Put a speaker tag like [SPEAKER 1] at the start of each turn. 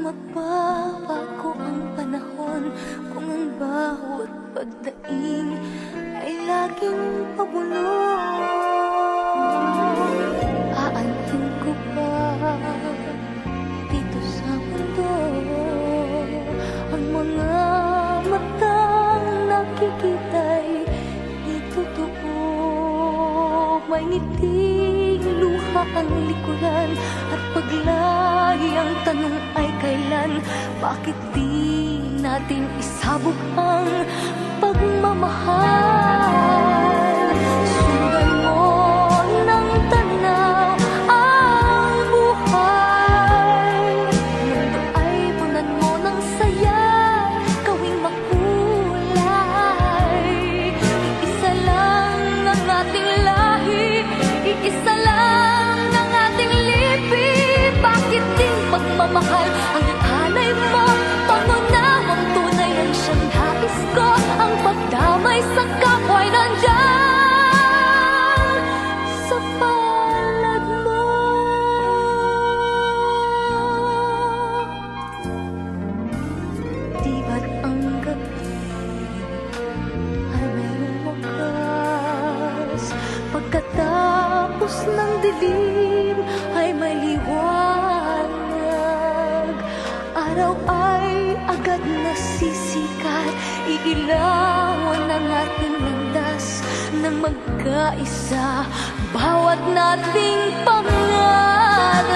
[SPEAKER 1] mababago ang panahon kung ang bawat pagdaing ay laging pabulong? Aanhin ko ba dito sa mundo ang mga matang nakikita'y di totoo? May ngiting luha ang likuran at paglahi ang tanong ay kailan? Bakit di natin isabog ang pagmamahal? Sundan mo ng tanaw ang buhay. Mundo ay punan mo ng saya, gawing makulay. Iisa lang ang ating lahi, iisa lang ang ating lipi. Bakit din pagmamahal ang hanay mo? Pangunahing tunay ang siyang nais ko. Ang pagdamay sa kapwa'y nandyan sa palad mo. Di ba't ang gabi ay mayroong wakas? Pagkatapos ng dilim ay may liwanag. Araw ay agad nasisikat, iilawan ang ating landas ng magkaisa, bawat nating pangarap.